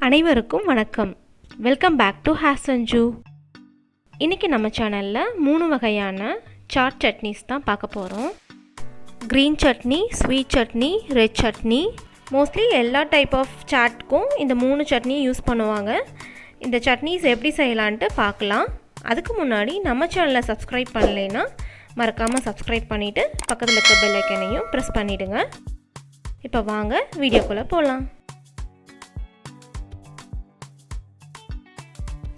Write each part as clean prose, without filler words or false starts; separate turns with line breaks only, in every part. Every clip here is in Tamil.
அனைவருக்கும் வணக்கம். Welcome back to Sanju. இன்றைக்கி நம்ம சேனலில் 3 வகையான சாட் சட்னிஸ் தான் பார்க்க போகிறோம். Green chutney, sweet chutney, red chutney. Mostly எல்லா டைப் ஆஃப் சாட்க்கும் இந்த 3 சட்னியும் யூஸ் பண்ணுவாங்க. இந்த சட்னிஸ் எப்படி செய்யலான்ட்டு பார்க்கலாம். அதுக்கு முன்னாடி நம்ம சேனலை சப்ஸ்கிரைப் பண்ணலைன்னா மறக்காமல் சப்ஸ்கிரைப் பண்ணிவிட்டு பக்கத்தில் இருக்க பெல் ஐக்கனையும் ப்ரெஸ் பண்ணிவிடுங்க. இப்போ வாங்க வீடியோக்குள்ளே போகலாம்.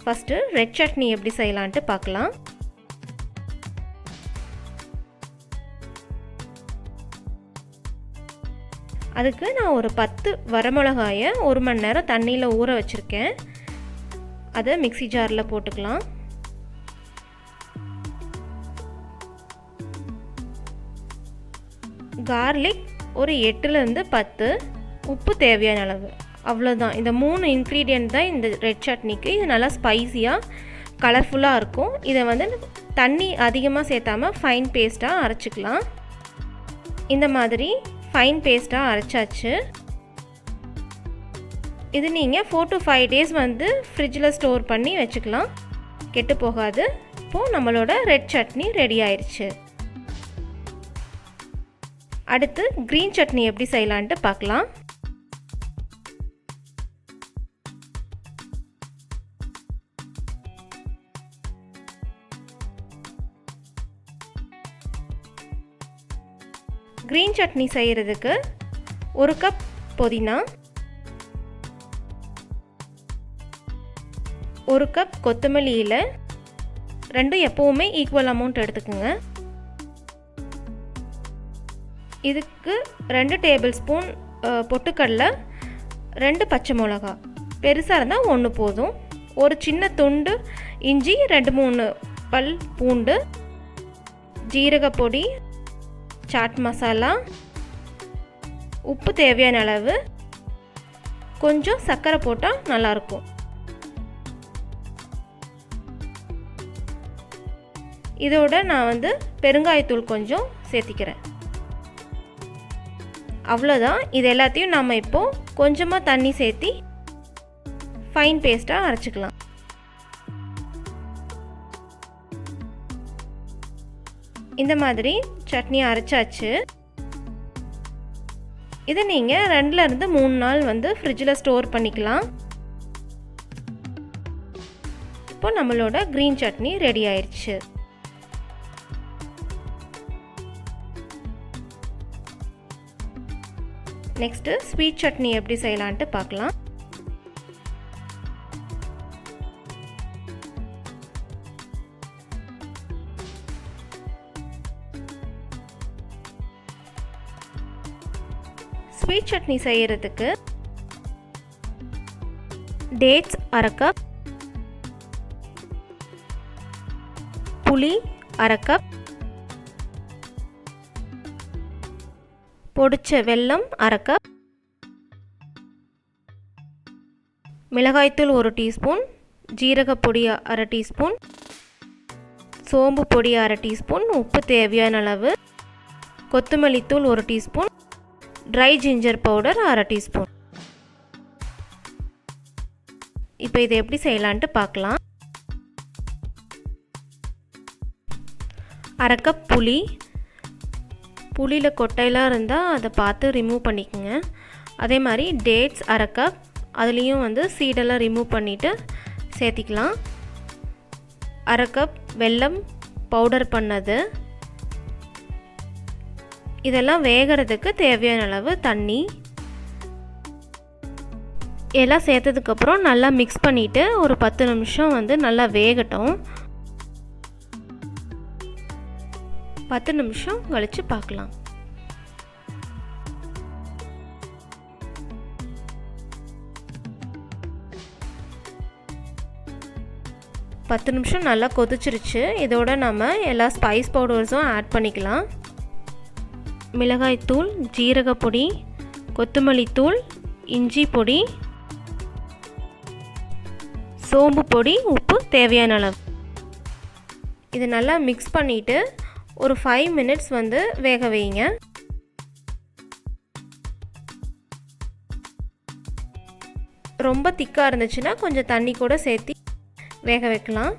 ஃபஸ்ட்டு ரெட் சட்னி எப்படி செய்யலான்ட்டு பார்க்கலாம். அதுக்கு நான் ஒரு 10 வரமிளகாயை 1 மணி நேரம் தண்ணியில் ஊற வச்சுருக்கேன். அதை மிக்ஸி ஜாரில் போட்டுக்கலாம். கார்லிக் ஒரு 8லேருந்து 10, உப்பு தேவையான அளவு, அவ்வளோதான். இந்த 3 இன்க்ரீடியன்ட் தான் இந்த ரெட் சட்னிக்கு. இது நல்லா ஸ்பைஸியாக கலர்ஃபுல்லாக இருக்கும். இதை தண்ணி அதிகமாக சேர்த்தாமல் ஃபைன் பேஸ்ட்டாக அரைச்சிக்கலாம். இந்த மாதிரி ஃபைன் பேஸ்ட்டாக அரைச்சாச்சு. இது நீங்கள் 4 to 5 days ஃப்ரிட்ஜில் ஸ்டோர் பண்ணி வச்சுக்கலாம், கெட்டு போகாது. இப்போது நம்மளோட ரெட் சட்னி ரெடி ஆயிடுச்சு. அடுத்து க்ரீன் சட்னி எப்படி செய்யலான்ட்டு பார்க்கலாம். க்ரீன் சட்னி செய்கிறதுக்கு 1 கப் புதினா, 1 கப் கொத்தமல்லி இலை, 2 எப்போவுமே ஈக்குவல் அமௌண்ட் எடுத்துக்கோங்க. இதுக்கு 2 டேபிள் ஸ்பூன் பொட்டுக்கடலை, 2 பச்சை மிளகா, பெருசாக இருந்தால் 1 போதும், ஒரு சின்ன துண்டு இஞ்சி, 2-3 பல் பூண்டு, ஜீரகப்பொடி, சாட் மசாலா, உப்பு தேவையான அளவு, கொஞ்சம் சர்க்கரை போட்டால் நல்லாயிருக்கும். இதோட நான் பெருங்காயத்தூள் கொஞ்சம் சேர்த்திக்கிறேன். அவ்வளோதான். இது எல்லாத்தையும் நம்ம இப்போது கொஞ்சமாக தண்ணி சேர்த்தி ஃபைன் பேஸ்ட்டாக அரைச்சிக்கலாம். இந்த மாதிரி சட்னி அரைச்சாச்சு. இதை நீங்கள் 2லேருந்து 3 நாள் ஃப்ரிட்ஜில் ஸ்டோர் பண்ணிக்கலாம். இப்போ நம்மளோட க்ரீன் சட்னி ரெடி ஆயிடுச்சு. நெக்ஸ்ட்டு ஸ்வீட் சட்னி எப்படி செய்யலான்ட்டு பார்க்கலாம். ஸ்வீட் சட்னி செய்கிறதுக்கு டேட்ஸ் 1/2 கப், புளி 1/2 கப், பொடிச்ச வெல்லம் 1/2 கப், மிளகாய்த்தூள் 1 டீஸ்பூன், ஜீரகப்பொடி 1/2 டீஸ்பூன், சோம்பு பொடி 1/2 டீஸ்பூன், உப்பு தேவையான அளவு, கொத்தமல்லி தூள் 1 teaspoon, try ginger powder 1/2 teaspoon. இப்போ இதை எப்படி செய்யலான்ட்டு பார்க்கலாம். 1/2 கப் புளி, புளியில் கொட்டையெல்லாம் இருந்தால் அதை பார்த்து ரிமூவ் பண்ணிக்கோங்க. அதே மாதிரி டேட்ஸ் 1/2 கப், அதுலேயும் சீடெல்லாம் ரிமூவ் பண்ணிவிட்டு சேர்த்திக்கலாம். 1/2 கப் வெல்லம் பவுடர் பண்ணது. இதெல்லாம் வேகிறதுக்கு தேவையான அளவு தண்ணி. எல்லாம் சேர்த்ததுக்கப்புறம் நல்லா மிக்ஸ் பண்ணிவிட்டு ஒரு 10 நிமிஷம் நல்லா வேகட்டும். 10 நிமிஷம் கழித்து பார்க்கலாம். பத்து நிமிஷம் நல்லா கொதிச்சிருச்சு. இதோட நம்ம எல்லா ஸ்பைஸ் பவுடர்ஸும் ஆட் பண்ணிக்கலாம். மிளகாய்த்தூள், ஜீரகப்பொடி, கொத்தமல்லி தூள், இஞ்சி பொடி, சோம்பு பொடி, உப்பு தேவையான அளவு. இது நல்லா மிக்ஸ் பண்ணிவிட்டு ஒரு 5 minutes வேக வைங்க. ரொம்ப திக்காக இருந்துச்சுன்னா கொஞ்சம் தண்ணி கூட சேர்த்து வேக வைக்கலாம்.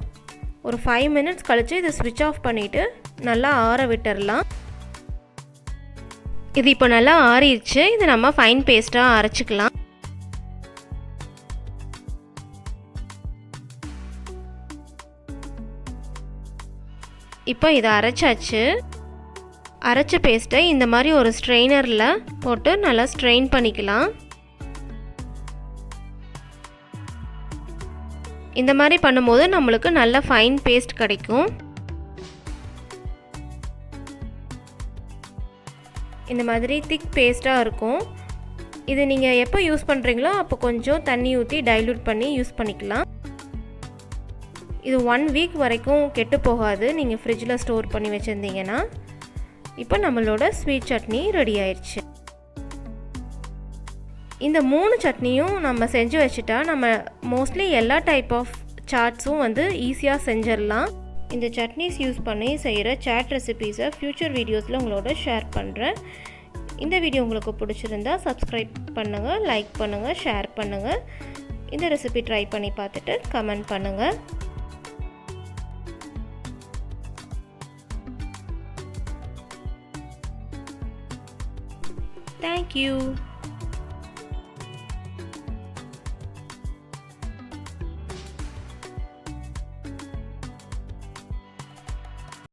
ஒரு 5 மினிட்ஸ் கழித்து இதை ஸ்விட்ச் ஆஃப் பண்ணிவிட்டு நல்லா ஆற விட்டுடலாம். இது இப்போ நல்லா ஆறிடுச்சு. இதை நம்ம ஃபைன் பேஸ்ட்டாக அரைச்சிக்கலாம். இப்போ இதை அரைச்சாச்சு. அரைச்ச பேஸ்ட்டை இந்த மாதிரி ஒரு ஸ்ட்ரெயினரில் போட்டு நல்லா ஸ்ட்ரெயின் பண்ணிக்கலாம். இந்த மாதிரி பண்ணும்போது நம்மளுக்கு நல்ல ஃபைன் பேஸ்ட் கிடைக்கும். இந்த மாதிரி திக் பேஸ்ட்டாக இருக்கும். இது நீங்கள் எப்போ யூஸ் பண்ணுறீங்களோ அப்போ கொஞ்சம் தண்ணி ஊற்றி டைல்யூட் பண்ணி யூஸ் பண்ணிக்கலாம். இது 1 வீக் வரைக்கும் கெட்டு போகாது நீங்கள் ஃப்ரிட்ஜில் ஸ்டோர் பண்ணி வச்சுருந்தீங்கன்னா. இப்போ நம்மளோட ஸ்வீட் சட்னி ரெடி ஆயிடுச்சு. இந்த 3 சட்னியும் நம்ம செஞ்சு வச்சுட்டா நம்ம மோஸ்ட்லி எல்லா டைப் ஆஃப் சாட்ஸும் வந்து ஈஸியாக செஞ்சிடலாம். இந்த சட்னிஸ் யூஸ் பண்ணி செய்கிற சாட் ரெசிபீஸை ஃப்யூச்சர் வீடியோஸில் உங்களோட ஷேர் பண்ணுறேன். இந்த வீடியோ உங்களுக்கு பிடிச்சிருந்தா சப்ஸ்கிரைப் பண்ணுங்கள், லைக் பண்ணுங்கள், ஷேர் பண்ணுங்கள். இந்த ரெசிபி ட்ரை பண்ணி பார்த்துட்டு கமெண்ட் பண்ணுங்கள். Thank you.